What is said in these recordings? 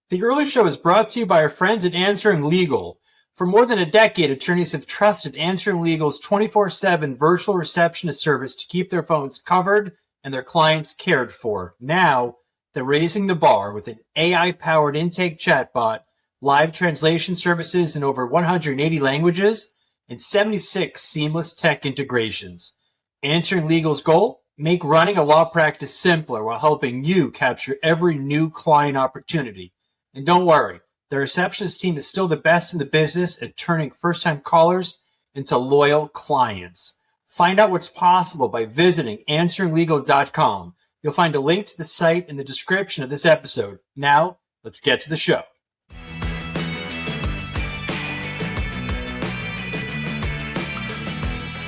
The Earley Show is brought to you by our friends at Answering Legal. For more than a decade, attorneys have trusted Answering Legal's 24/7 virtual receptionist service to keep their phones covered and their clients cared for. Now, they're raising the bar with an AI-powered intake chatbot, live translation services in over 180 languages, and 76 seamless tech integrations. Answering Legal's goal? Make running a law practice simpler while helping you capture every new client opportunity. And don't worry, the receptionist team is still the best in the business at turning first-time callers into loyal clients. Find out what's possible by visiting answeringlegal.com. You'll find a link to the site in the description of this episode. Now, let's get to the show.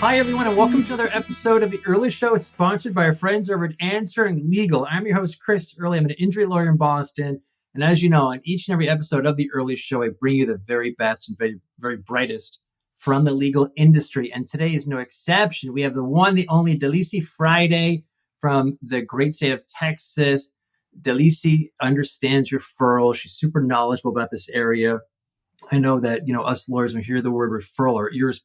Hi, everyone, and welcome to another episode of the Earley Show, sponsored by our friends over at Answering Legal. I'm your host, Chris Earley. I'm an injury lawyer in Boston. And as you know, on each and every episode of the Earley Show, I bring you the very best and very brightest from the legal industry. And today is no exception. We have the one, the only Delisi Friday from the great state of Texas. Delisi understands referral. She's super knowledgeable about this area. I know that, us lawyers, when we hear the word referral, our ears,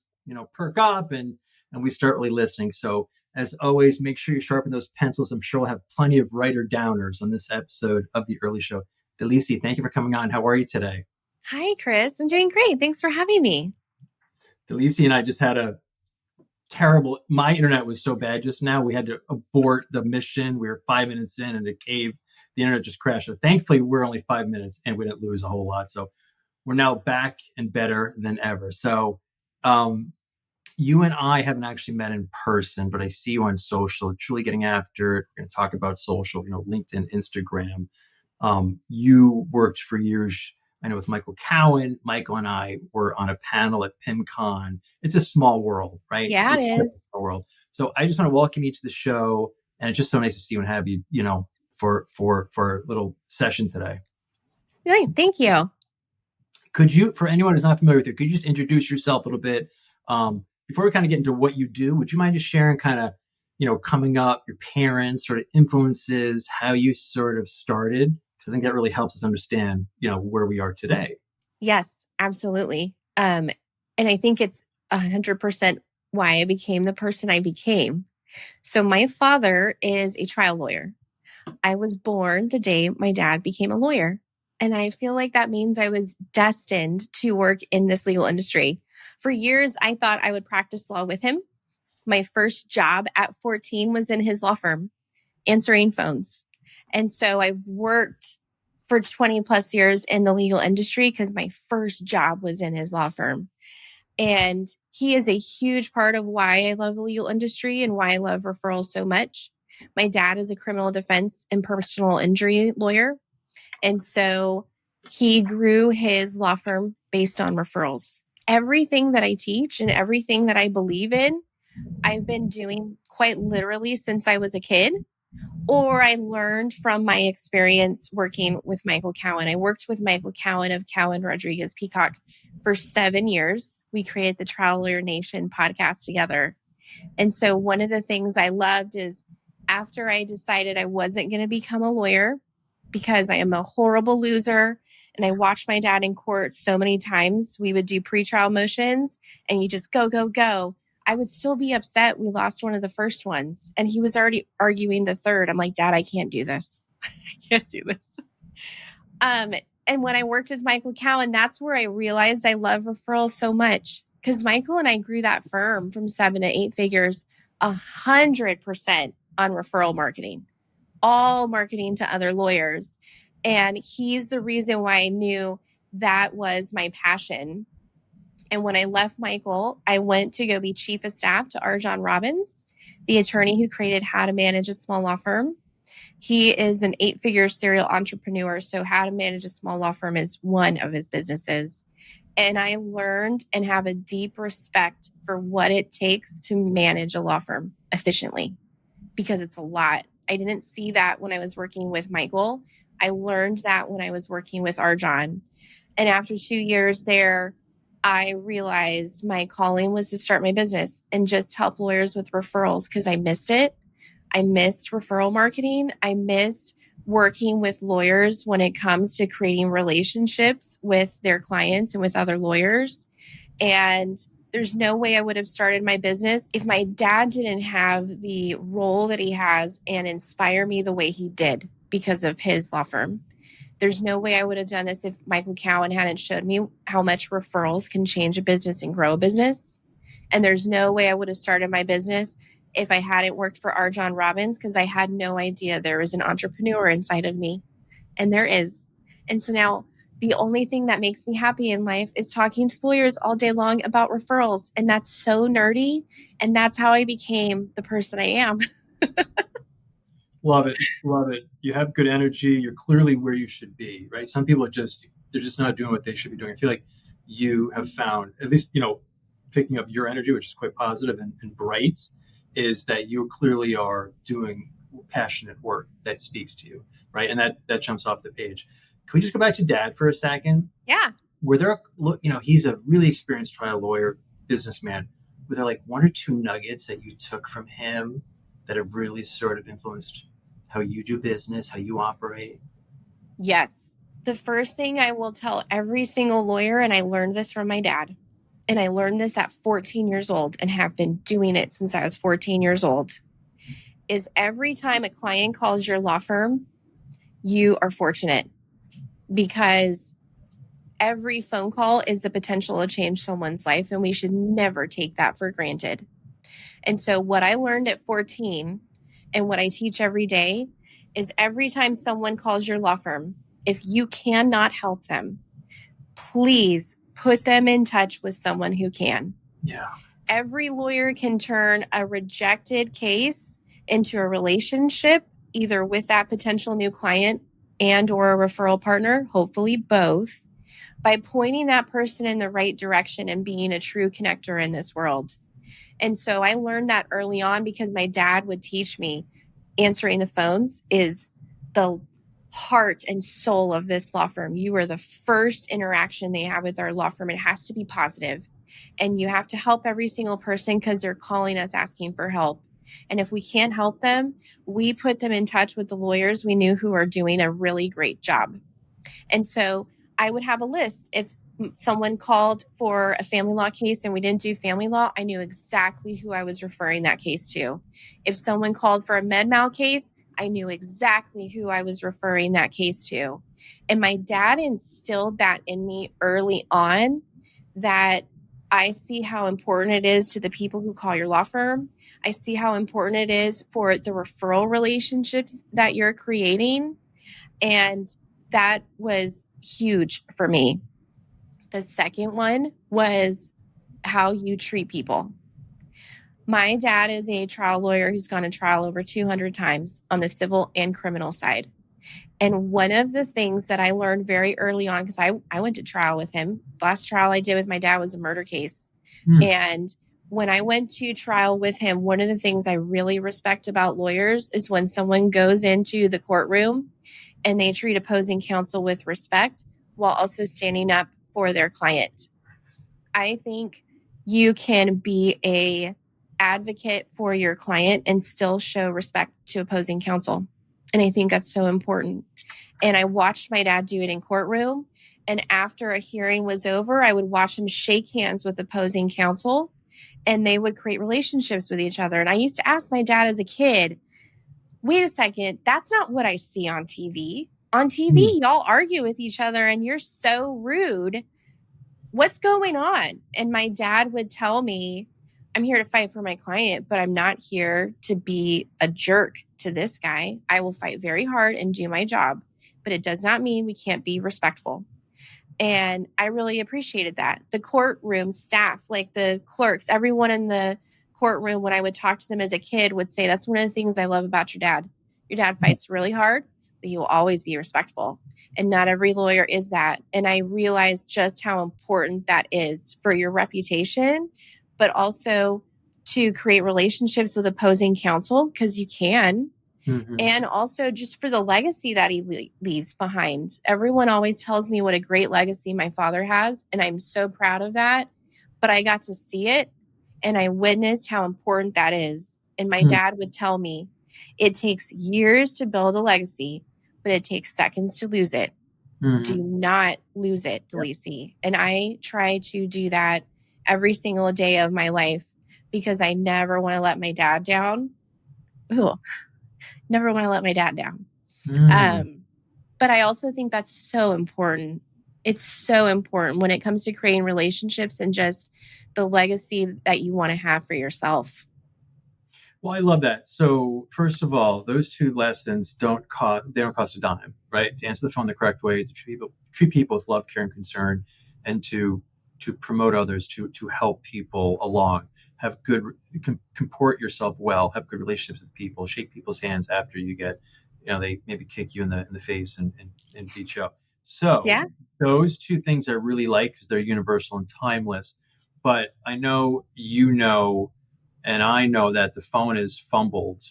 perk up and we start really listening. So as always, make sure you sharpen those pencils. I'm sure we'll have plenty of writer downers on this episode of the Earley Show. Delisi, thank you for coming on. How are you today? Hi, Chris. I'm doing great. Thanks for having me. Delisi and I just had a terrible, my internet was so bad just now. We had to abort the mission. We were 5 minutes in and it caved. The internet just crashed. So thankfully, we're only 5 minutes and we didn't lose a whole lot. So we're now back and better than ever. So you and I haven't actually met in person, but I see you on social, truly getting after it. We're going to talk about social, LinkedIn, Instagram. You worked for years, I know, with Michael Cowen. Michael and I were on a panel at PimCon. It's a small world, right? Yeah, it's it is. A small world. So I just want to welcome you to the show. And it's just so nice to see you and have you, for a little session today. Right. Thank you. Could you, for anyone who's not familiar with you, could you just introduce yourself a little bit? Before we kind of get into what you do, would you mind just sharing kind of, coming up, your parents, sort of influences, how you sort of started? Because I think that really helps us understand, where we are today. Yes, absolutely. And I think it's 100% why I became the person I became. So my father is a trial lawyer. I was born the day my dad became a lawyer. And I feel like that means I was destined to work in this legal industry. For years, I thought I would practice law with him. My first job at 14 was in his law firm, answering phones. And so I've worked for 20 plus years in the legal industry because my first job was in his law firm. And he is a huge part of why I love the legal industry and why I love referrals so much. My dad is a criminal defense and personal injury lawyer. And so he grew his law firm based on referrals. Everything that I teach and everything that I believe in, I've been doing quite literally since I was a kid, or I learned from my experience working with Michael Cowen. I worked with Michael Cowen of Cowen Rodriguez Peacock for 7 years. We created the Trial Lawyer Nation podcast together. And so one of the things I loved is after I decided I wasn't going to become a lawyer because I am a horrible loser and I watched my dad in court so many times, we would do pretrial motions and you just go. I would still be upset we lost one of the first ones and he was already arguing the third. I'm like, Dad, I can't do this. I can't do this. And when I worked with Michael Cowen, that's where I realized I love referrals so much because Michael and I grew that firm from 7 to 8 figures, 100% on referral marketing, all marketing to other lawyers. And he's the reason why I knew that was my passion. And when I left Michael, I went to go be chief of staff to Arjon Robbins, the attorney who created How to Manage a Small Law Firm. He is an 8-figure serial entrepreneur. So How to Manage a Small Law Firm is one of his businesses. And I learned and have a deep respect for what it takes to manage a law firm efficiently because it's a lot. I didn't see that when I was working with Michael. I learned that when I was working with Arjon. And after 2 years there, I realized my calling was to start my business and just help lawyers with referrals because I missed it. I missed referral marketing. I missed working with lawyers when it comes to creating relationships with their clients and with other lawyers. And there's no way I would have started my business if my dad didn't have the role that he has and inspire me the way he did because of his law firm. There's no way I would have done this if Michael Cowen hadn't showed me how much referrals can change a business and grow a business. And there's no way I would have started my business if I hadn't worked for R. John Robbins, because I had no idea there was an entrepreneur inside of me. And there is. And so now the only thing that makes me happy in life is talking to lawyers all day long about referrals. And that's so nerdy. And that's how I became the person I am. Love it. Love it. You have good energy. You're clearly where you should be, right? Some people they're just not doing what they should be doing. I feel like you have found, at least, picking up your energy, which is quite positive and bright, is that you clearly are doing passionate work that speaks to you, right? And that jumps off the page. Can we just go back to Dad for a second? Yeah. Were there, he's a really experienced trial lawyer, businessman. Were there like one or two nuggets that you took from him that have really sort of influenced how you do business, how you operate? Yes. The first thing I will tell every single lawyer, and I learned this from my dad, and I learned this at 14 years old and have been doing it since I was 14 years old, is every time a client calls your law firm, you are fortunate, because every phone call is the potential to change someone's life, and we should never take that for granted. And so what I learned at 14 and what I teach every day is every time someone calls your law firm, if you cannot help them, please put them in touch with someone who can. Yeah. Every lawyer can turn a rejected case into a relationship, either with that potential new client and or a referral partner, hopefully both, by pointing that person in the right direction and being a true connector in this world. And so I learned that early on because my dad would teach me answering the phones is the heart and soul of this law firm. You are the first interaction they have with our law firm. It has to be positive. And you have to help every single person because they're calling us asking for help. And if we can't help them, we put them in touch with the lawyers we knew who are doing a really great job. And so I would have a list. If someone called for a family law case and we didn't do family law, I knew exactly who I was referring that case to. If someone called for a med mal case, I knew exactly who I was referring that case to. And my dad instilled that in me early on, that I see how important it is to the people who call your law firm. I see how important it is for the referral relationships that you're creating. And that was huge for me. The second one was how you treat people. My dad is a trial lawyer who's gone to trial over 200 times on the civil and criminal side. And one of the things that I learned very early on, because I went to trial with him. The last trial I did with my dad was a murder case. And when I went to trial with him, one of the things I really respect about lawyers is when someone goes into the courtroom and they treat opposing counsel with respect while also standing up for their client. I think you can be an advocate for your client and still show respect to opposing counsel. And I think that's so important. And I watched my dad do it in courtroom. And after a hearing was over, I would watch him shake hands with opposing counsel, and they would create relationships with each other. And I used to ask my dad as a kid, wait a second, that's not what I see on TV. On TV, y'all argue with each other and you're so rude. What's going on? And my dad would tell me, I'm here to fight for my client, but I'm not here to be a jerk to this guy. I will fight very hard and do my job, but it does not mean we can't be respectful. And I really appreciated that. The courtroom staff, like the clerks, everyone in the courtroom, when I would talk to them as a kid, would say, that's one of the things I love about your dad. Your dad fights really hard, but he will always be respectful. And not every lawyer is that. And I realized just how important that is for your reputation, but also to create relationships with opposing counsel, because you can. Mm-hmm. And also just for the legacy that he leaves behind. Everyone always tells me what a great legacy my father has, and I'm so proud of that. But I got to see it, and I witnessed how important that is. And my dad would tell me, it takes years to build a legacy, but it takes seconds to lose it. Do not lose it, Delisi. And I try to do that every single day of my life because I never want to let my dad down. Ooh, never want to let my dad down. But I also think that's so important. It's so important when it comes to creating relationships and just the legacy that you want to have for yourself. Well, I love that. So first of all, those two lessons don't cost a dime, right? To answer the phone the correct way, to treat people with love, care, and concern, and to promote others, to help people along, have good comport yourself well, have good relationships with people, shake people's hands after you get, they maybe kick you in the face and beat you up. So Yeah. those two things I really like because they're universal and timeless. But I know and I know that the phone is fumbled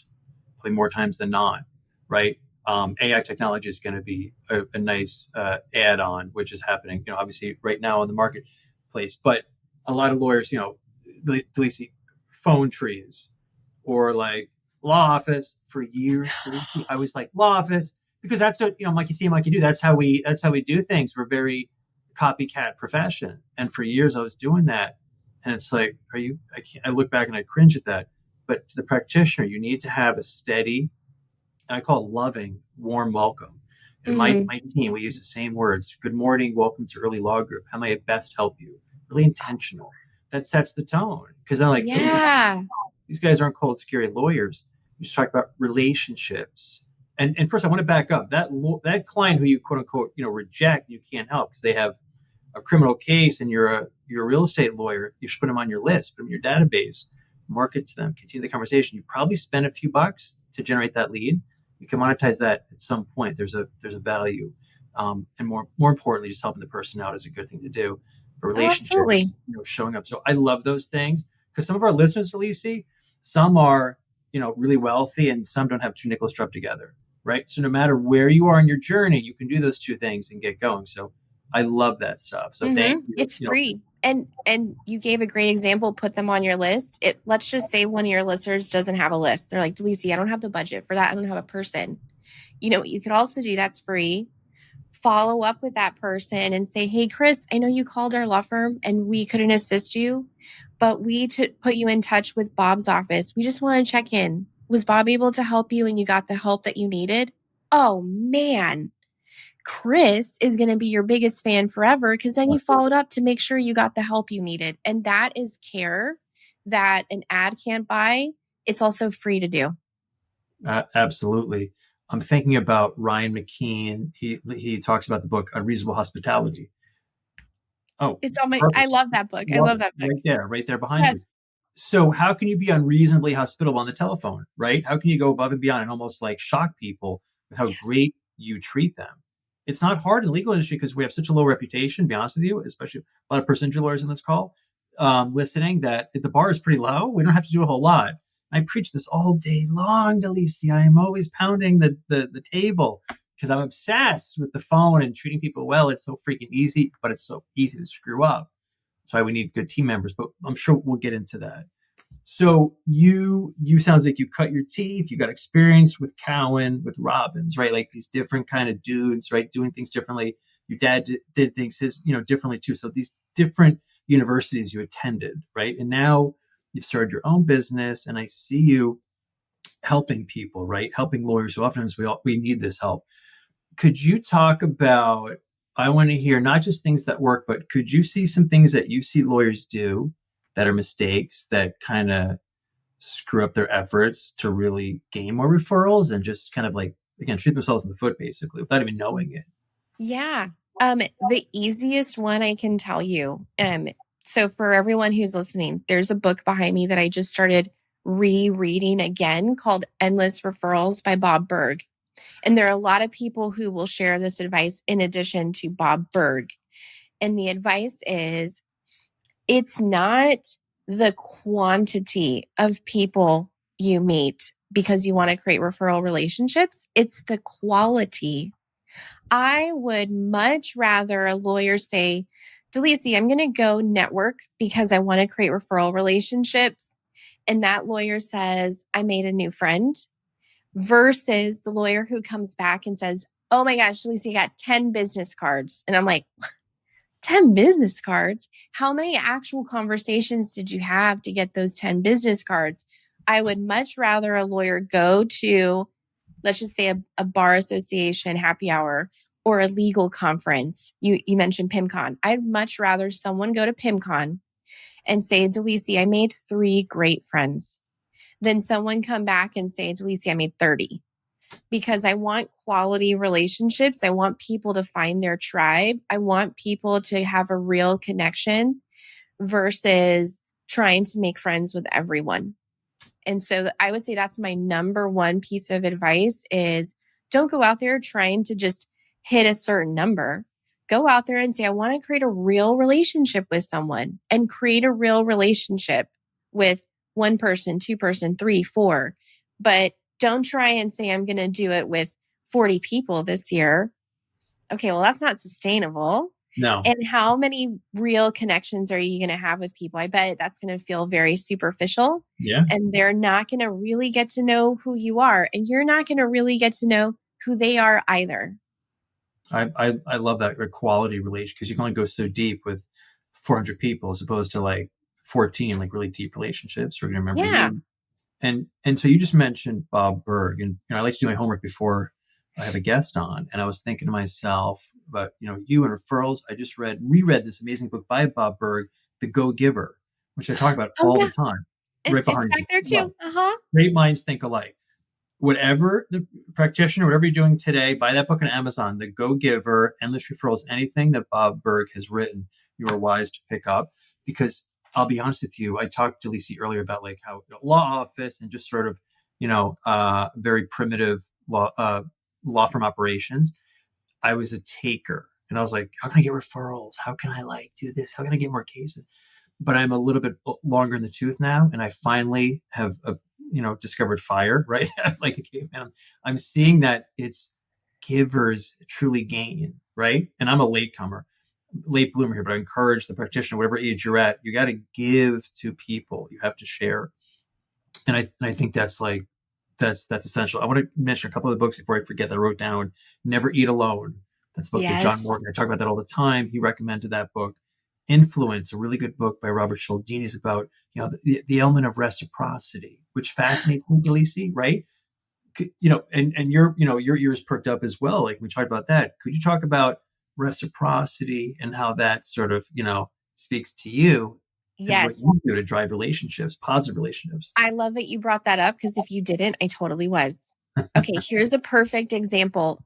probably more times than not, right? AI technology is going to be a nice add-on, which is happening, obviously right now in the marketplace. But a lot of lawyers, Delisi, phone trees or like law office for years. Delisi, I was like law office because that's what Mikey see, Mikey do. That's how we do things. We're very copycat profession, and for years I was doing that. And it's like, I look back and I cringe at that. But to the practitioner, you need to have a steady, I call it loving, warm welcome. And my team, we use the same words. Good morning, welcome to Earley Law Group. How may I best help you? Really intentional. That sets the tone. Because I'm like, hey, these guys aren't cold, scary lawyers. You just talk about relationships. And first, I want to back up. That client who you quote unquote reject, you can't help because they have a criminal case and you're a real estate lawyer. You should put them on your list, put them in your database, market to them, continue the conversation. You probably spend a few bucks to generate that lead. You can monetize that at some point. There's a value, and more importantly, just helping the person out is a good thing to do. But relationships, showing up. So I love those things because some of our listeners, Delisi, some are really wealthy and some don't have two nickels strapped together, right? So no matter where you are in your journey, you can do those two things and get going. So I love that stuff. So thank you. It's free. And you gave a great example, put them on your list. Let's just say one of your listeners doesn't have a list. They're like, Delisi, I don't have the budget for that. I don't have a person. You could also do that's free. Follow up with that person and say, hey, Chris, I know you called our law firm and we couldn't assist you, but we put you in touch with Bob's office. We just want to check in. Was Bob able to help you and you got the help that you needed? Oh, man. Chris is going to be your biggest fan forever because then you followed up to make sure you got the help you needed. And that is care that an ad can't buy. It's also free to do. Absolutely. I'm thinking about Ryan McKean. He talks about the book Unreasonable Hospitality. Oh, it's on my. I love that book. I love that book. Right there behind you. So how can you be unreasonably hospitable on the telephone, right? How can you go above and beyond and almost like shock people with how great you treat them? It's not hard in the legal industry because we have such a low reputation, to be honest with you, especially a lot of personal injury lawyers in this call listening, that the bar is pretty low. We don't have to do a whole lot. I preach this all day long, Delisi. I am always pounding the table because I'm obsessed with the phone and treating people well. It's so freaking easy, but it's so easy to screw up. That's why we need good team members, but I'm sure we'll get into that. So you sounds like you cut your teeth. You got experience with Cowen, with Robbins, right? Like these different kind of dudes, right? Doing things differently. Your dad did things differently too. So these different universities you attended, right? And now you've started your own business, and I see you helping people, right? Helping lawyers who oftentimes we need this help. Could you talk about? I want to hear not just things that work, but could you see some things that you see lawyers do that are mistakes that kind of screw up their efforts to really gain more referrals and just kind of like, again, shoot themselves in the foot basically without even knowing it? Yeah. The easiest one I can tell you. So for everyone who's listening, there's a book behind me that I just started rereading again called Endless Referrals by Bob Berg. And there are a lot of people who will share this advice in addition to Bob Berg. And the advice is, it's not the quantity of people you meet because you want to create referral relationships. It's the quality. I would much rather a lawyer say, Delisi, I'm going to go network because I want to create referral relationships. And that lawyer says, I made a new friend, versus the lawyer who comes back and says, oh my gosh, Delisi, I got 10 business cards. And I'm like, 10 business cards? How many actual conversations did you have to get those 10 business cards? I would much rather a lawyer go to, let's just say, a bar association happy hour or a legal conference. You mentioned PIMCon. I'd much rather someone go to PIMCon and say, Delisi, I made 3 great friends, than someone come back and say, Delisi, I made 30. Because I want quality relationships. I want people to find their tribe. I want people to have a real connection versus trying to make friends with everyone. And so I would say that's my number one piece of advice is don't go out there trying to just hit a certain number. Go out there and say, I want to create a real relationship with someone and create a real relationship with one person, 2 person, 3, 4. But don't try and say, I'm going to do it with 40 people this year. Okay, well, that's not sustainable. No. And how many real connections are you going to have with people? I bet that's going to feel very superficial. Yeah. And they're not going to really get to know who you are. And you're not going to really get to know who they are either. I love that quality relation because you can only go so deep with 400 people as opposed to like 14 like really deep relationships who are going to remember Yeah. you. And so you just mentioned Bob Berg, and I like to do my homework before I have a guest on. And I was thinking to myself about you and referrals. I just reread this amazing book by Bob Berg, The Go Giver, which I talk about Oh, all yeah. the time. It's Behind back you. there too. Well, great minds think alike. Whatever the practitioner, whatever you're doing today, buy that book on Amazon, The Go Giver, Endless Referrals, anything that Bob Berg has written, you are wise to pick up. Because I'll be honest with you, I talked to Delisi earlier about like how law office and just sort of, very primitive law firm operations. I was a taker and I was like, how can I get referrals? How can I like do this? How can I get more cases? But I'm a little bit longer in the tooth now. And I finally have discovered fire, right? Like a caveman. I'm seeing that it's givers truly gain, right? And I'm a late bloomer here, but I encourage the practitioner, whatever age you're at, you got to give to people. You have to share. And I think that's essential. I want to mention a couple of the books before I forget that I wrote down. Never Eat Alone. That's a book by John Yes. Morgan. I talk about that all the time. He recommended that book. Influence, a really good book by Robert Cialdini, is about the element of reciprocity, which fascinates me, Delisi, right? And your ears perked up as well. Like we talked about that. Could you talk about reciprocity and how that sort of speaks to you and what Yes. you do to drive relationships, positive relationships? I love that you brought that up because if you didn't, I totally was. Okay, here's a perfect example.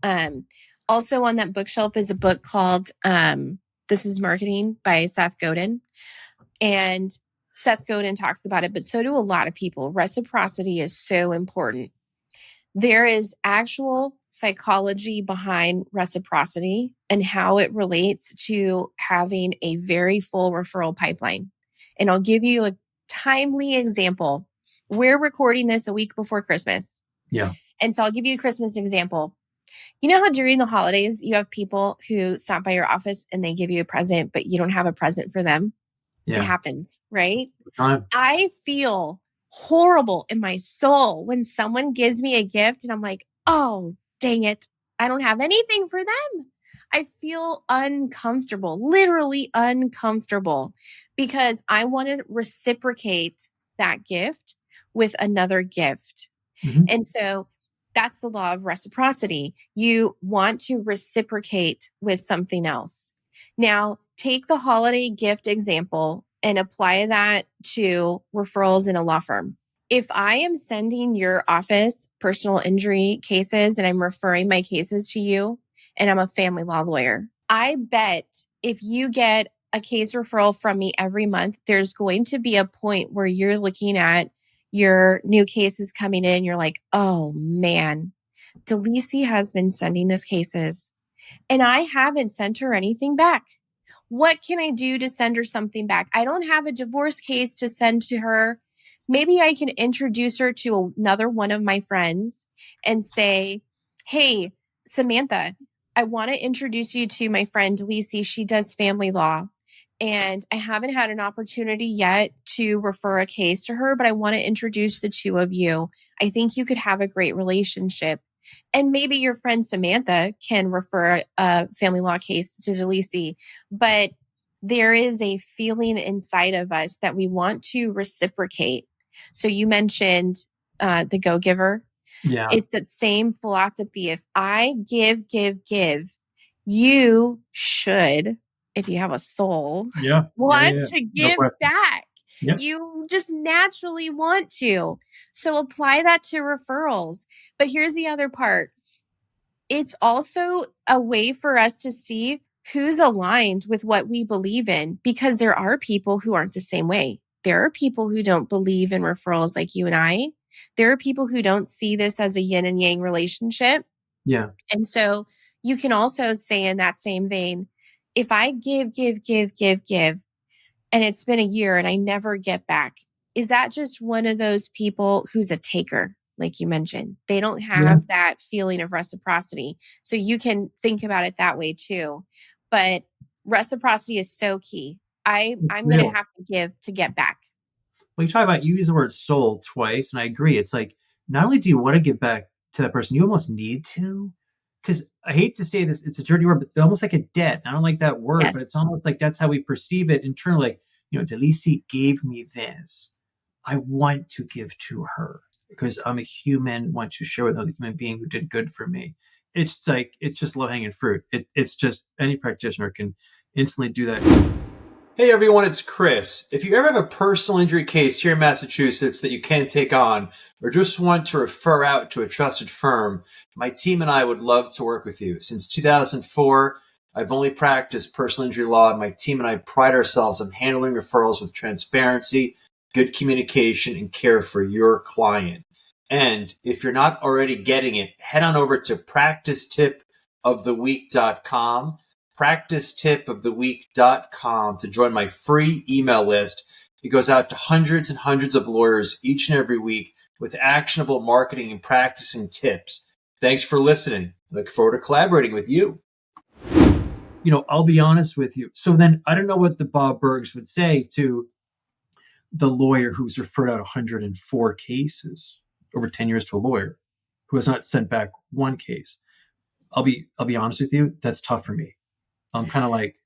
Also on that bookshelf is a book called This is Marketing by Seth Godin. And Seth Godin talks about it, but so do a lot of people. Reciprocity is so important. There is actual psychology behind reciprocity and how it relates to having a very full referral pipeline. And I'll give you a timely example. We're recording this a week before Christmas. Yeah. And so I'll give you a Christmas example. You know how during the holidays, you have people who stop by your office and they give you a present, but you don't have a present for them? Yeah. It happens, right? Time. I feel horrible in my soul when someone gives me a gift and I'm like, oh, dang it. I don't have anything for them. I feel uncomfortable, literally uncomfortable, because I want to reciprocate that gift with another gift. Mm-hmm. And so that's the law of reciprocity. You want to reciprocate with something else. Now, take the holiday gift example and apply that to referrals in a law firm. If I am sending your office personal injury cases and I'm referring my cases to you, and I'm a family law lawyer, I bet if you get a case referral from me every month, there's going to be a point where you're looking at your new cases coming in. You're like, oh man, Delisi has been sending us cases and I haven't sent her anything back. What can I do to send her something back? I don't have a divorce case to send to her. Maybe I can introduce her to another one of my friends and say, hey, Samantha, I want to introduce you to my friend Delisi. She does family law. And I haven't had an opportunity yet to refer a case to her, but I want to introduce the two of you. I think you could have a great relationship. And maybe your friend Samantha can refer a family law case to Delisi, but there is a feeling inside of us that we want to reciprocate. So you mentioned the go-giver. Yeah. It's that same philosophy. If I give, you should, if you have a soul, Yeah. want to No give question. back. Yeah. You just naturally want to. So apply that to referrals. But here's the other part. It's also a way for us to see who's aligned with what we believe in, because there are people who aren't the same way. There are people who don't believe in referrals like you and I. There are people who don't see this as a yin and yang relationship. Yeah. And so you can also say in that same vein, if I give, and it's been a year and I never get back, is that just one of those people who's a taker, like you mentioned? They don't Yeah. have that feeling of reciprocity. So you can think about it that way too. But reciprocity is so key. I'm going to Real. have to give to get back. Well, you use the word soul twice, and I agree. It's like, not only do you want to give back to that person, you almost need to. Because I hate to say this, it's a dirty word, but almost like a debt. I don't like that word, but Yes. it's almost like that's how we perceive it internally. Like, Delisi gave me this. I want to give to her because I'm a human, want to share with another human being who did good for me. It's just low hanging fruit. It's just any practitioner can instantly do that. Hey everyone, it's Chris. If you ever have a personal injury case here in Massachusetts that you can't take on, or just want to refer out to a trusted firm, my team and I would love to work with you. Since 2004, I've only practiced personal injury law, and my team and I pride ourselves on handling referrals with transparency, good communication, and care for your client. And if you're not already getting it, head on over to practicetipoftheweek.com practicetipoftheweek.com to join my free email list. It goes out to hundreds and hundreds of lawyers each and every week with actionable marketing and practicing tips. Thanks for listening. I look forward to collaborating with you. I'll be honest with you. So then I don't know what the Bob Bergs would say to the lawyer who's referred out 104 cases over 10 years to a lawyer who has not sent back one case. I'll be honest with you. That's tough for me. I'm kind of like,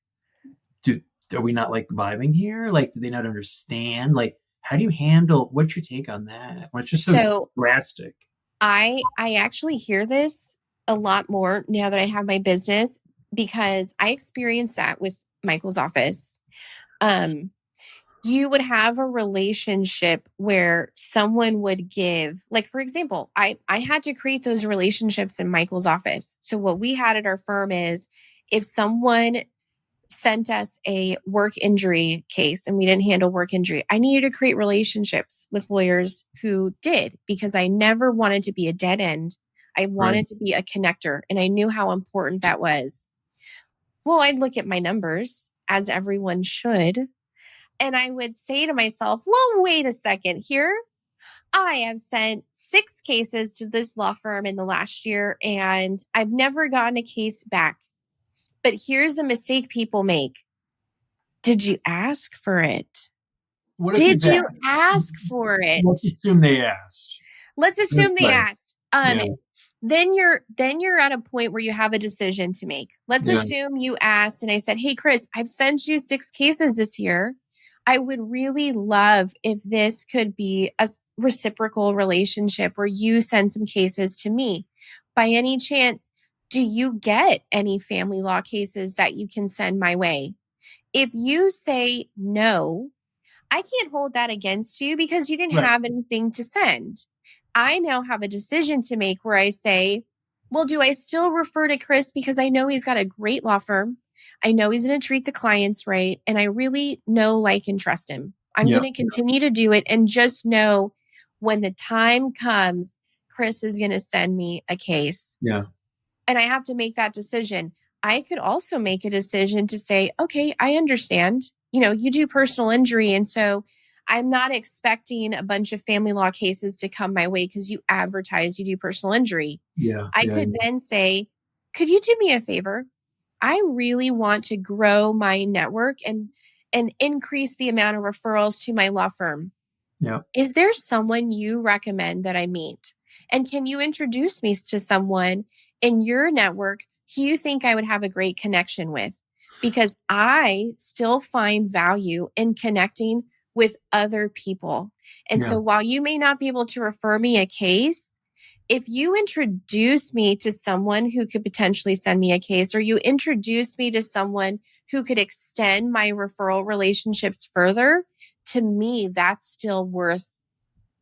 are we not like vibing here? Like, do they not understand? Like, how do you handle? What's your take on that? When it's just so drastic. I actually hear this a lot more now that I have my business, because I experienced that with Michael's office. You would have a relationship where someone would give, like, for example, I had to create those relationships in Michael's office. So what we had at our firm is, if someone sent us a work injury case and we didn't handle work injury, I needed to create relationships with lawyers who did, because I never wanted to be a dead end. I wanted to be a connector, and I knew how important that was. Well, I'd look at my numbers, as everyone should, and I would say to myself, well, wait a second here. I have sent 6 cases to this law firm in the last year, and I've never gotten a case back. But here's the mistake people make. Did you ask for it? Did you ask for it? Let's assume they asked. Let's assume they asked. Yeah. Then you're at a point where you have a decision to make. Let's assume you asked and I said, "Hey Chris, I've sent you 6 cases this year. I would really love if this could be a reciprocal relationship where you send some cases to me. By any chance, do you get any family law cases that you can send my way?" If you say no, I can't hold that against you because you didn't have anything to send. I now have a decision to make where I say, well, do I still refer to Chris because I know he's got a great law firm? I know he's going to treat the clients right. And I really know, like, and trust him. I'm going to continue to do it, and just know when the time comes, Chris is going to send me a case. Yeah. And I have to make that decision. I could also make a decision to say, okay, I understand. You do personal injury. And so I'm not expecting a bunch of family law cases to come my way because you advertise you do personal injury. I could then say, could you do me a favor? I really want to grow my network and increase the amount of referrals to my law firm. Yeah. Is there someone you recommend that I meet? And can you introduce me to someone in your network who you think I would have a great connection with? Because I still find value in connecting with other people. And Yeah. so while you may not be able to refer me a case, if you introduce me to someone who could potentially send me a case, or you introduce me to someone who could extend my referral relationships further, to me, that's still worth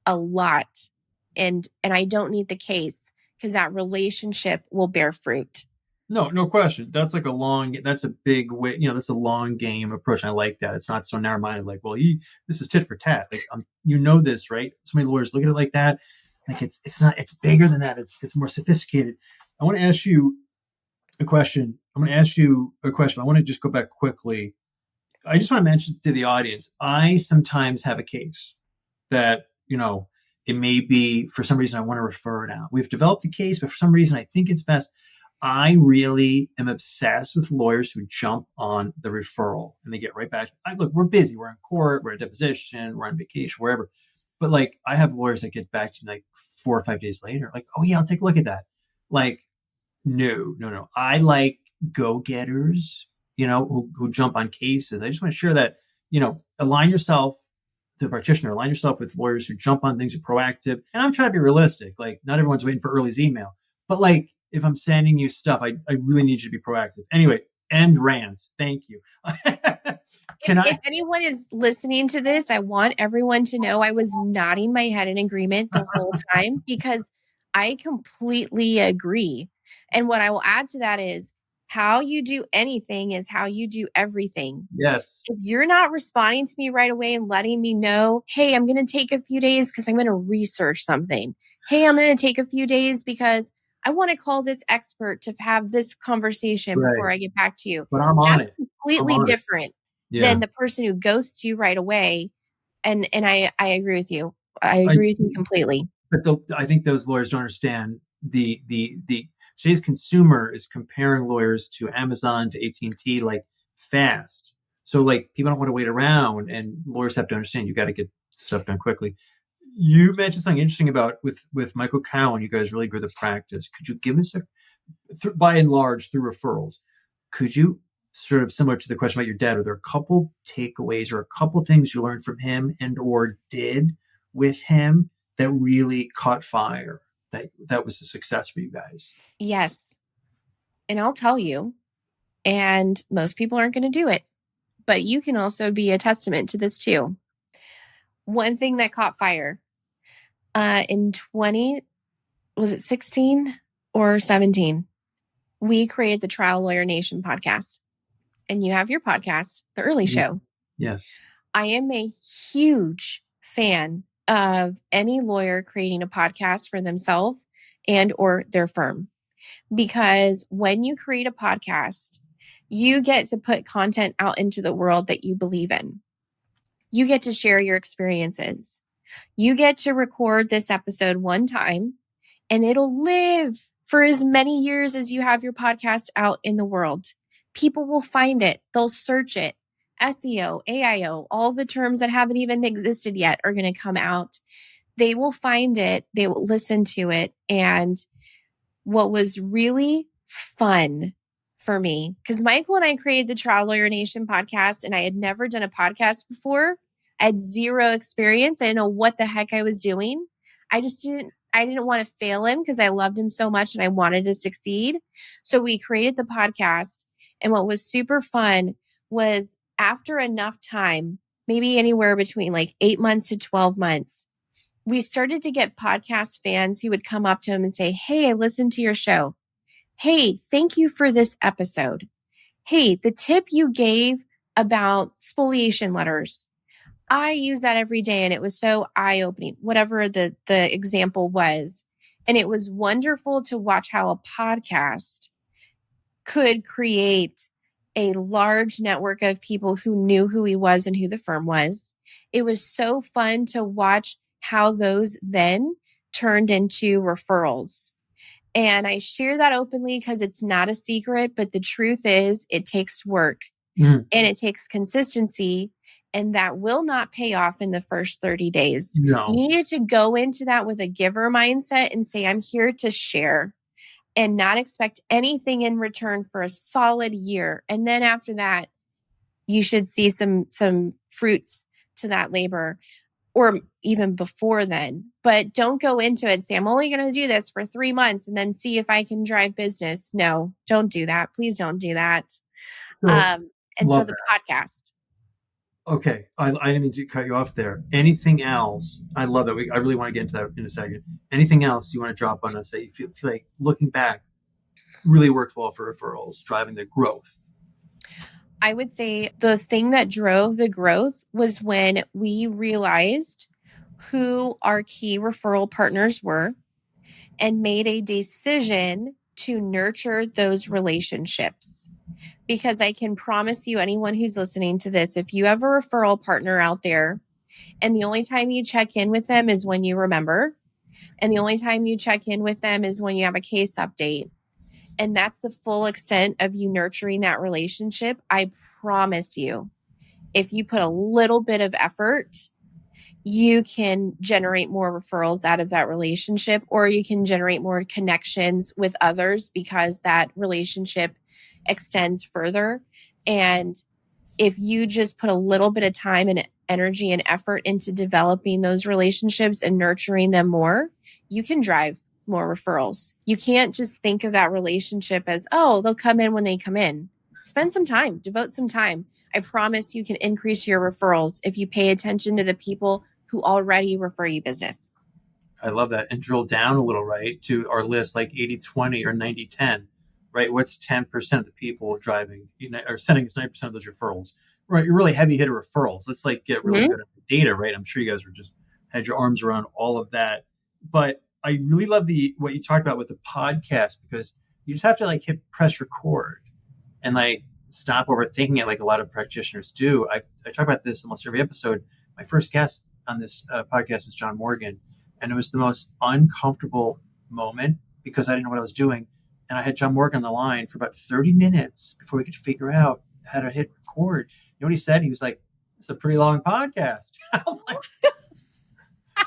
a lot. And I don't need the case because that relationship will bear fruit. No question. That's like that's a big way, that's a long game approach. I like that. It's not so narrow minded, like, well, this is tit for tat. Like, this, right? So many lawyers look at it like that. Like it's not, it's bigger than that. It's more sophisticated. I want to ask you a question. I want to just go back quickly. I just want to mention to the audience, I sometimes have a case that, it may be for some reason I want to refer it out. We've developed a case, but for some reason I think it's best. I really am obsessed with lawyers who jump on the referral and they get right back. Look, we're busy. We're in court. We're at deposition. We're on vacation, wherever. But like, I have lawyers that get back to me like 4 or 5 days later. Like, oh yeah, I'll take a look at that. Like, no. I like go-getters, who jump on cases. I just want to share that, align yourself the practitioner, align yourself with lawyers who jump on things, are proactive. And I'm trying to be realistic. Like, not everyone's waiting for Earley's email, but like, if I'm sending you stuff, I really need you to be proactive. Anyway, end rant. Thank you. If anyone is listening to this, I want everyone to know I was nodding my head in agreement the whole time because I completely agree. And what I will add to that is how you do anything is how you do everything. Yes. If you're not responding to me right away and letting me know, hey, I'm going to take a few days because I'm going to research something. Hey, I'm going to take a few days because I want to call this expert to have this conversation before I get back to you. But I'm on That's it. completely different than the person who ghosts you right away. And I agree with you. I agree with you completely. But I think those lawyers don't understand the today's consumer is comparing lawyers to Amazon, to AT&T, like fast. So like people don't want to wait around, and lawyers have to understand you got to get stuff done quickly. You mentioned something interesting about with Michael Cowen. You guys really grew the practice. Could you give us by and large through referrals? Could you sort of similar to the question about your dad? Are there a couple takeaways or a couple things you learned from him and or did with him that really caught fire? That was a success for you guys. Yes, and I'll tell you. And most people aren't going to do it, but you can also be a testament to this too. One thing that caught fire in 20, was it 16 or 17? We created the Trial Lawyer Nation podcast. And you have your podcast, The Earley Show. Yes. I am a huge fan of any lawyer creating a podcast for themselves and or their firm. Because when you create a podcast, you get to put content out into the world that you believe in. You get to share your experiences. You get to record this episode one time and it'll live for as many years as you have your podcast out in the world. People will find it. They'll search it. SEO, AIO, all the terms that haven't even existed yet are going to come out. They will find it. They will listen to it. And what was really fun for me, because Michael and I created the Trial Lawyer Nation podcast, and I had never done a podcast before. I had zero experience. I didn't know what the heck I was doing. I didn't want to fail him because I loved him so much and I wanted to succeed. So we created the podcast. And what was super fun was after enough time, maybe anywhere between like 8 months to 12 months, we started to get podcast fans who would come up to him and say, hey, I listened to your show. Hey, thank you for this episode. Hey, the tip you gave about spoliation letters, I use that every day and it was so eye-opening, whatever the example was. And it was wonderful to watch how a podcast could create a large network of people who knew who he was and who the firm was. It was so fun to watch how those then turned into referrals. And I share that openly because it's not a secret, but the truth is it takes work and it takes consistency. And that will not pay off in the first 30 days. No. You need to go into that with a giver mindset and say, I'm here to share and not expect anything in return for a solid year. And then after that, you should see some fruits to that labor, or even before then. But don't go into it and say, I'm only going to do this for 3 months and then see if I can drive business. No, don't do that. Please don't do that. And so the podcast. Okay, I didn't mean to cut you off there. Anything else? I love that. I really want to get into that in a second. Anything else you want to drop on us that you feel like, looking back, really worked well for referrals, driving the growth? I would say the thing that drove the growth was when we realized who our key referral partners were and made a decision to nurture those relationships. Because I can promise you, anyone who's listening to this, if you have a referral partner out there and the only time you check in with them is when you remember, and the only time you check in with them is when you have a case update, and that's the full extent of you nurturing that relationship, I promise you, if you put a little bit of effort, you can generate more referrals out of that relationship, or you can generate more connections with others because that relationship extends further. And if you just put a little bit of time and energy and effort into developing those relationships and nurturing them more, you can drive more referrals. You can't just think of that relationship as, oh, they'll come in when they come in. Spend some time, devote some time. I promise you can increase your referrals if you pay attention to the people who already refer you business. I love that. And drill down a little, right, to our list, like 80-20 or 90-10, right? What's 10% of the people driving, or sending us 90% of those referrals, right? You're really heavy hitter referrals. Let's like get really good at the data, right? I'm sure you guys were just had your arms around all of that. But I really love what you talked about with the podcast, because you just have to like press record and like stop overthinking it like a lot of practitioners do. I talk about this almost every episode. My first guest on this podcast was John Morgan, and it was the most uncomfortable moment because I didn't know what I was doing. And I had John Morgan on the line for about 30 minutes before we could figure out how to hit record. You know what he said? He was like, it's a pretty long podcast. Like,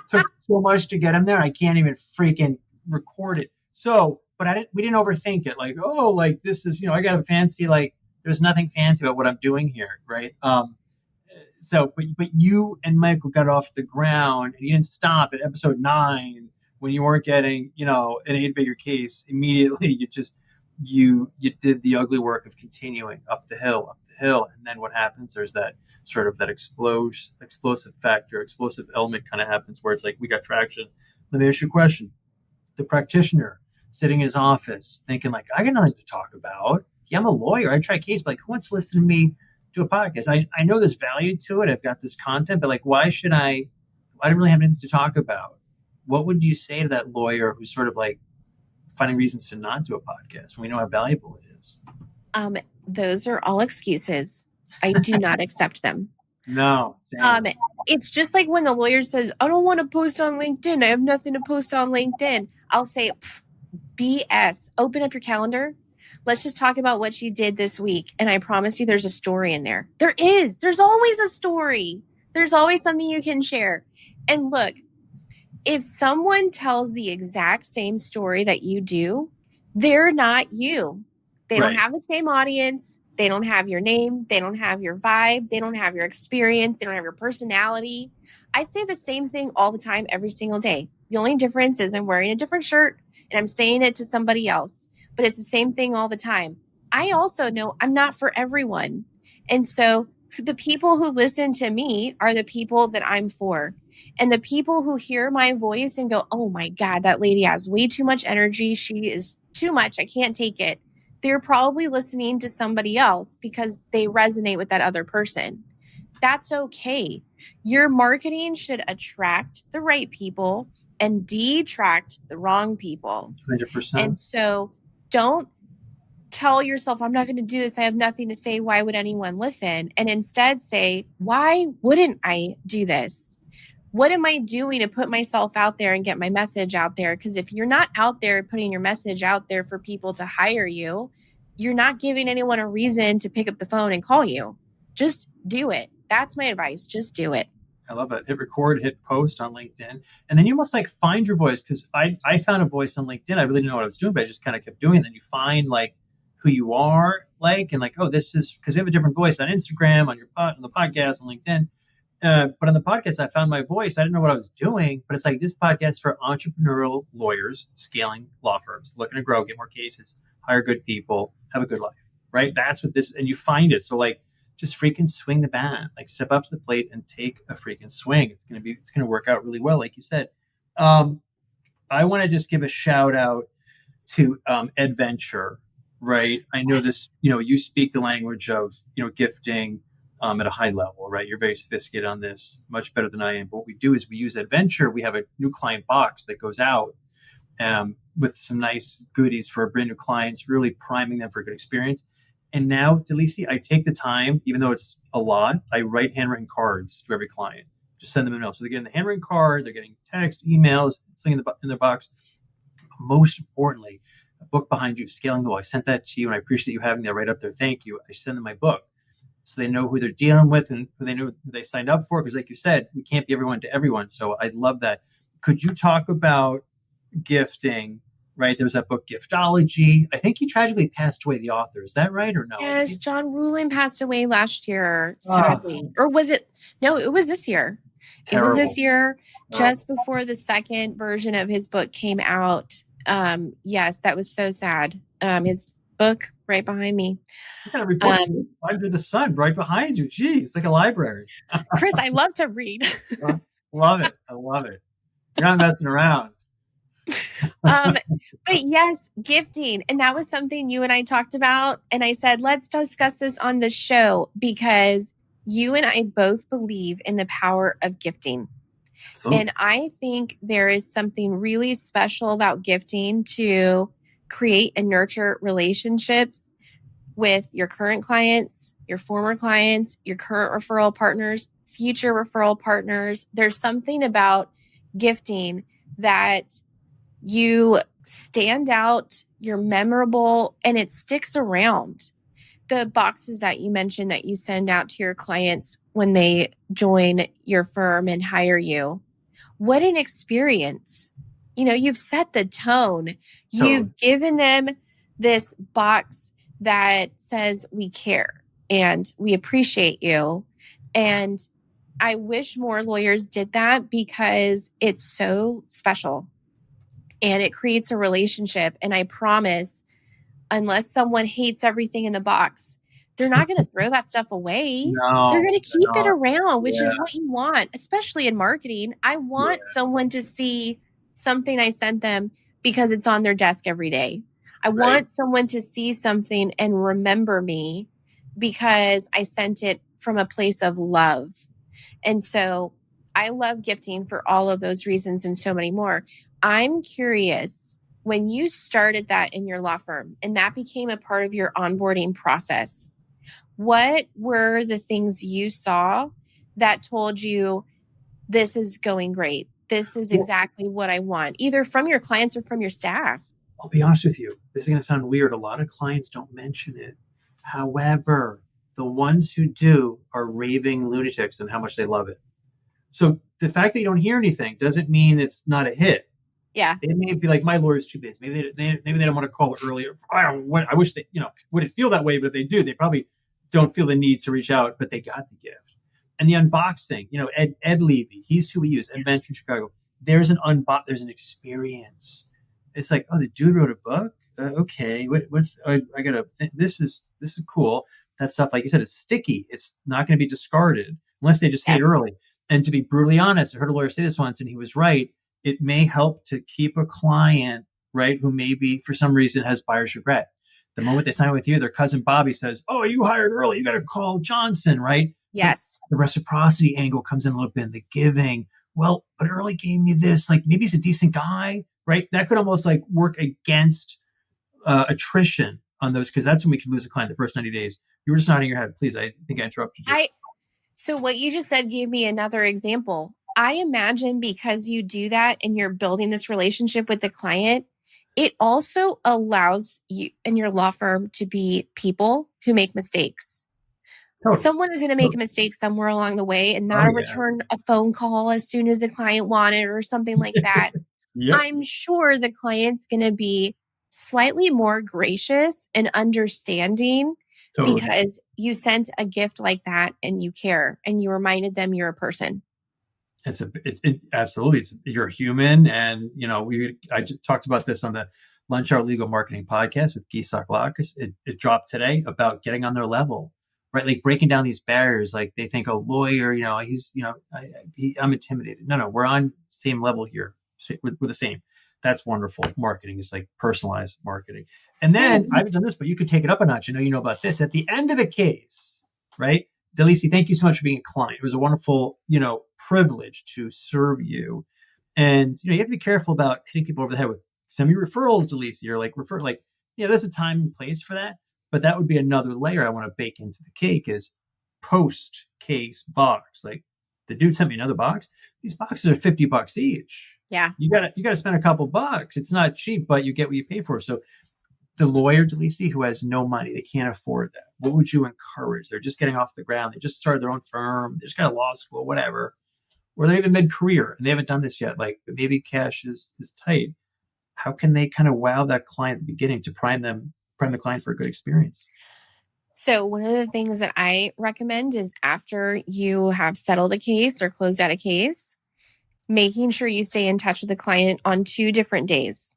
took so much to get him there. I can't even freaking record it. So, but we didn't overthink it. Like, oh, like this is, I got a fancy, like, there's nothing fancy about what I'm doing here. Right. So, but you and Michael got off the ground, and you didn't stop at episode 9 when you weren't getting, an 8-figure case. Immediately, you did the ugly work of continuing up the hill. And then what happens? There's that sort of that explosive factor, explosive element kind of happens where it's like, we got traction. Let me ask you a question. The practitioner sitting in his office thinking like, I got nothing to talk about. Yeah, I'm a lawyer. I try case, but like, who wants to listen to me do a podcast? I know there's value to it. I've got this content, but like, why don't really have anything to talk about? What would you say to that lawyer who's sort of like finding reasons to not do a podcast when we know how valuable it is? Those are all excuses. I do not accept them. No. It's just like when the lawyer says, I don't want to post on LinkedIn. I have nothing to post on LinkedIn. I'll say, BS. Open up your calendar. Let's just talk about what you did this week. And I promise you there's a story in there. There is. There's always a story. There's always something you can share. And look, if someone tells the exact same story that you do, they're not you. They don't have the same audience. They don't have your name. They don't have your vibe. They don't have your experience. They don't have your personality. I say the same thing all the time, every single day. The only difference is I'm wearing a different shirt and I'm saying it to somebody else, but it's the same thing all the time. I also know I'm not for everyone. And so the people who listen to me are the people that I'm for. And the people who hear my voice and go, oh my God, that lady has way too much energy. She is too much. I can't take it. They're probably listening to somebody else because they resonate with that other person. That's okay. Your marketing should attract the right people and detract the wrong people. 100%. And so don't tell yourself, I'm not going to do this. I have nothing to say. Why would anyone listen? And instead say, why wouldn't I do this? What am I doing to put myself out there and get my message out there? Because if you're not out there putting your message out there for people to hire you, you're not giving anyone a reason to pick up the phone and call you. Just do it. That's my advice. Just do it. I love it. Hit record, hit post on LinkedIn. And then you must like find your voice, because I found a voice on LinkedIn. I really didn't know what I was doing, but I just kind of kept doing it. Then you find like who you are, like, and like, oh, this is because we have a different voice on Instagram, on on the podcast, on LinkedIn. But on the podcast, I found my voice. I didn't know what I was doing, but it's like this podcast for entrepreneurial lawyers, scaling law firms, looking to grow, get more cases, hire good people, have a good life, right? That's what this, and you find it. So like, just freaking swing the bat, like step up to the plate and take a freaking swing. It's going to work out really well. Like you said, I want to just give a shout out to Adventure, right? I know this, you speak the language of, gifting at a high level, right? You're very sophisticated on this, much better than I am. But what we do is we use Adventure. We have a new client box that goes out with some nice goodies for our brand new clients, really priming them for a good experience. And now, Delisi, I take the time, even though it's a lot, I write handwritten cards to every client. Just send them a mail. So they're getting the handwritten card, they're getting text, emails, something in their box. Most importantly, a book behind you, Scaling the Wall. I sent that to you, and I appreciate you having that right up there. Thank you. I send them my book, so they know who they're dealing with and who they know who they signed up for. Because like you said, we can't be everyone to everyone. So I love that. Could you talk about gifting? Right, there was that book Giftology. I think he tragically passed away, the author. Is that right or no? Yes, John Rulin passed away last year, sadly. Or was it? No, it was this year. Terrible. It was this year, just before the second version of his book came out. Yes, that was so sad. His book right behind me. You got a report under the sun right behind you. Geez, like a library. Chris, I love to read. Love it. I love it. You're not messing around. But yes, gifting. And that was something you and I talked about. And I said, let's discuss this on the show, because you and I both believe in the power of gifting. Absolutely. And I think there is something really special about gifting to create and nurture relationships with your current clients, your former clients, your current referral partners, future referral partners. There's something about gifting that you stand out, you're memorable, and it sticks around. The boxes that you mentioned that you send out to your clients when they join your firm and hire you, what an experience. You've set the tone. You've given them this box that says we care and we appreciate you. And I wish more lawyers did that, because it's so special. And it creates a relationship. And I promise, unless someone hates everything in the box, they're not going to throw that stuff away. No, they're going to keep it around, which is what you want, especially in marketing. I want someone to see something I sent them because it's on their desk every day. I want someone to see something and remember me because I sent it from a place of love. And so I love gifting for all of those reasons and so many more. I'm curious, when you started that in your law firm and that became a part of your onboarding process, what were the things you saw that told you this is going great? This is exactly what I want, either from your clients or from your staff. I'll be honest with you. This is going to sound weird. A lot of clients don't mention it. However, the ones who do are raving lunatics and how much they love it. So the fact that you don't hear anything doesn't mean it's not a hit. Yeah. It may be like, my lawyer's too busy. Maybe they don't want to call earlier. I wish they, wouldn't feel that way, but if they do, they probably don't feel the need to reach out, but they got the gift. And the unboxing, Ed Levy, he's who we use, Adventure in Chicago. There's an experience. It's like, oh, the dude wrote a book. Okay, I gotta think, this is cool. That stuff, like you said, is sticky. It's not going to be discarded unless they just hate Early. And to be brutally honest, I heard a lawyer say this once, and he was right. It may help to keep a client, right, who maybe for some reason has buyer's regret. The moment they sign with you, their cousin Bobby says, oh, you hired Early, you got to call Johnson, right? Yes. So the reciprocity angle comes in a little bit, the giving. Well, but Early gave me this, like maybe he's a decent guy, right? That could almost like work against attrition on those, because that's when we could lose a client the first 90 days. You were just nodding your head. Please, I think I interrupted you. So what you just said gave me another example. I imagine because you do that and you're building this relationship with the client, it also allows you and your law firm to be people who make mistakes. Totally. Someone is going to make a mistake somewhere along the way and Oh not yeah. return a phone call as soon as the client wanted or something like that. Yep. I'm sure the client's going to be slightly more gracious and understanding Totally. because you sent a gift like that and you care and you reminded them you're a person. Absolutely. You're human. And, I just talked about this on the Lunch Hour Legal Marketing podcast with Gisak Lakas. It dropped today about getting on their level, right? Like breaking down these barriers. Like they think, oh, lawyer, he's, I'm intimidated. No, we're on same level here. We're the same. That's wonderful. Marketing is like personalized marketing. And then I haven't done this, but you could take it up a notch. You know about this. At the end of the case, right? Delisi, thank you so much for being a client. It was a wonderful, privilege to serve you. And you have to be careful about hitting people over the head with send me referrals, Delisi, or there's a time and place for that. But that would be another layer I want to bake into the cake is post case box. Like the dude sent me another box. These boxes are $50 each. Yeah. You gotta spend a couple bucks. It's not cheap, but you get what you pay for. So the lawyer, Delisi, who has no money, they can't afford that. What would you encourage? They're just getting off the ground. They just started their own firm. They just got a law school, whatever. Or they're even mid-career and they haven't done this yet. Like maybe cash is tight. How can they kind of wow that client at the beginning to prime the client for a good experience? So one of the things that I recommend is after you have settled a case or closed out a case, making sure you stay in touch with the client on 2 different days.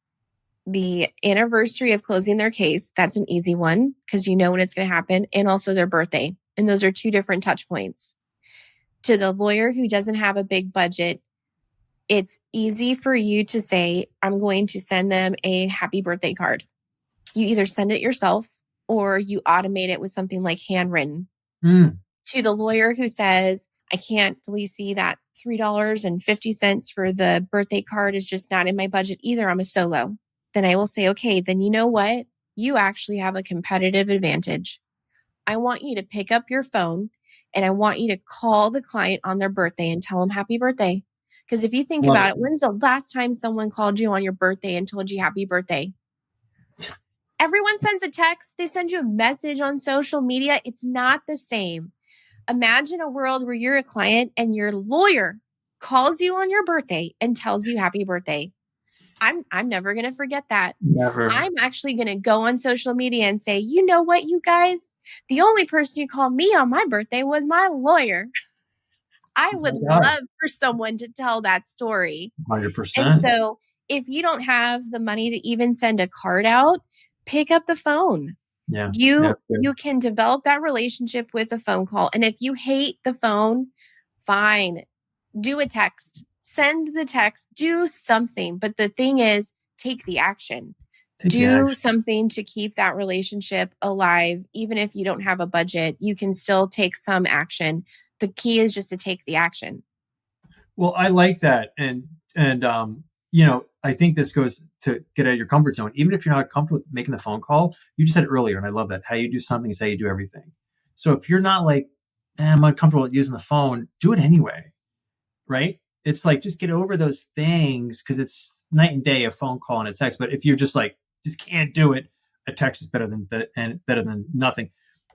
The anniversary of closing their case, that's an easy one because you know when it's going to happen, and also their birthday. And those are 2 different touch points. To the lawyer who doesn't have a big budget, it's easy for you to say, I'm going to send them a happy birthday card. You either send it yourself or you automate it with something like handwritten. To the lawyer who says, I can't see that $3.50 for the birthday card is just not in my budget either. I'm a solo. Then I will say, okay, then you know what? You actually have a competitive advantage. I want you to pick up your phone and I want you to call the client on their birthday and tell them happy birthday. Because if you think about it, when's the last time someone called you on your birthday and told you happy birthday? Everyone sends a text. They send you a message on social media. It's not the same. Imagine a world where you're a client and your lawyer calls you on your birthday and tells you happy birthday. I'm never going to forget that. Never. I'm actually going to go on social media and say, you know what, you guys? The only person who called me on my birthday was my lawyer. I would love for someone to tell that story. 100%. And so if you don't have the money to even send a card out, pick up the phone. Yeah. You can develop that relationship with a phone call. And if you hate the phone, fine. Do a text. Send the text. Do something. But the thing is, take the action. Do something to keep that relationship alive. Even if you don't have a budget, you can still take some action. The key is just to take the action. Well, I like that. And I think this goes to get out of your comfort zone. Even if you're not comfortable with making the phone call, you just said earlier, and I love that. How you do something is how you do everything. So if you're not like, I'm uncomfortable with using the phone, do it anyway, right? It's like, just get over those things because it's night and day, a phone call and a text. But if you're just like, just can't do it, a text is better than nothing.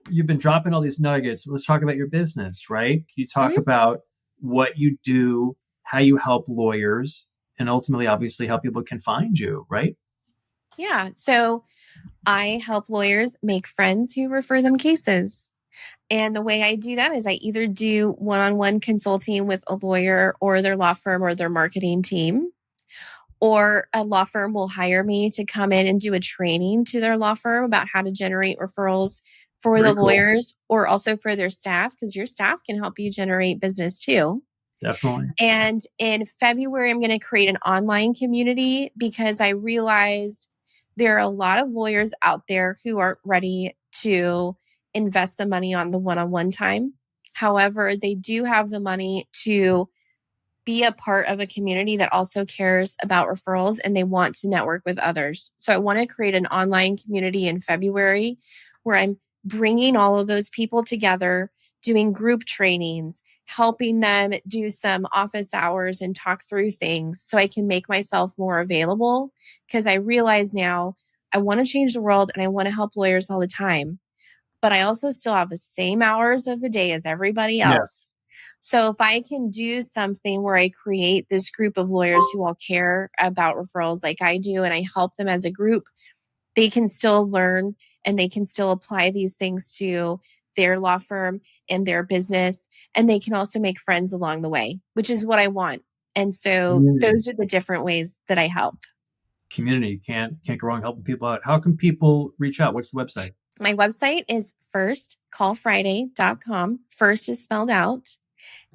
You've been dropping all these nuggets. Let's talk about your business, right? Can you talk about what you do, how you help lawyers, and ultimately, obviously, how people can find you, right? Yeah. So I help lawyers make friends who refer them cases. And the way I do that is I either do one-on-one consulting with a lawyer or their law firm or their marketing team, or a law firm will hire me to come in and do a training to their law firm about how to generate referrals for the lawyers or also for their staff, because your staff can help you generate business too. Definitely. And in February, I'm going to create an online community because I realized there are a lot of lawyers out there who aren't ready to invest the money on the one-on-one time. However, they do have the money to be a part of a community that also cares about referrals and they want to network with others. So I want to create an online community in February where I'm bringing all of those people together, doing group trainings, helping them do some office hours and talk through things so I can make myself more available, because I realize now I want to change the world and I want to help lawyers all the time. but I also still have the same hours of the day as everybody else. So if I can do something where I create this group of lawyers who all care about referrals like I do, and I help them as a group, they can still learn and they can still apply these things to their law firm and their business. And they can also make friends along the way, which is what I want. And so those are the different ways that I help. Community, can't go wrong helping people out. How can people reach out? What's the website? My website is firstcallfriday.com. First is spelled out.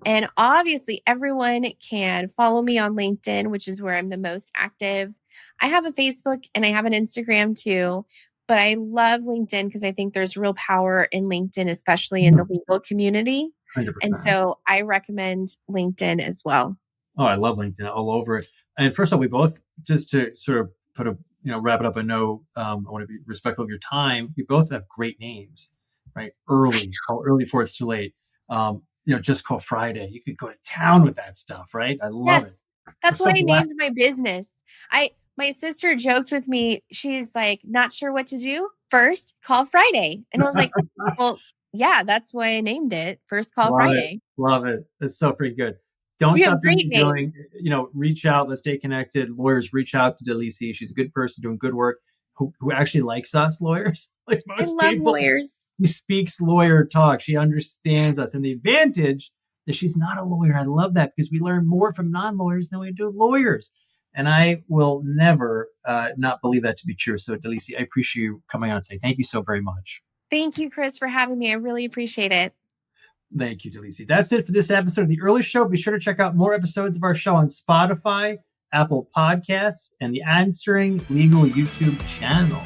And obviously, everyone can follow me on LinkedIn, which is where I'm the most active. I have a Facebook and I have an Instagram too, but I love LinkedIn because I think there's real power in LinkedIn, especially in the legal community. 100%. And so I recommend LinkedIn as well. Oh, I love LinkedIn, all over it. And first of all, we both, just to sort of put a, wrap it up, I know I want to be respectful of your time. You both have great names, right? Early, call early before it's too late. Just call Friday. You could go to town with that stuff, right? I love it. That's why I named my business. My sister joked with me. She's like, not sure what to do. First, call Friday. And I was like, well, yeah, that's why I named it. First Call Friday. Love it. That's so pretty good. Don't stop doing, reach out. Let's stay connected. Lawyers, reach out to Delisi. She's a good person doing good work who actually likes us lawyers. Like most I love people. Lawyers. She speaks lawyer talk. She understands us. And the advantage that she's not a lawyer. I love that because we learn more from non-lawyers than we do lawyers. And I will never not believe that to be true. So Delisi, I appreciate you coming on and saying thank you so very much. Thank you, Chris, for having me. I really appreciate it. Thank you, Delisi. That's it for this episode of The Earley Show. Be sure to check out more episodes of our show on Spotify, Apple Podcasts, and the Answering Legal YouTube channel.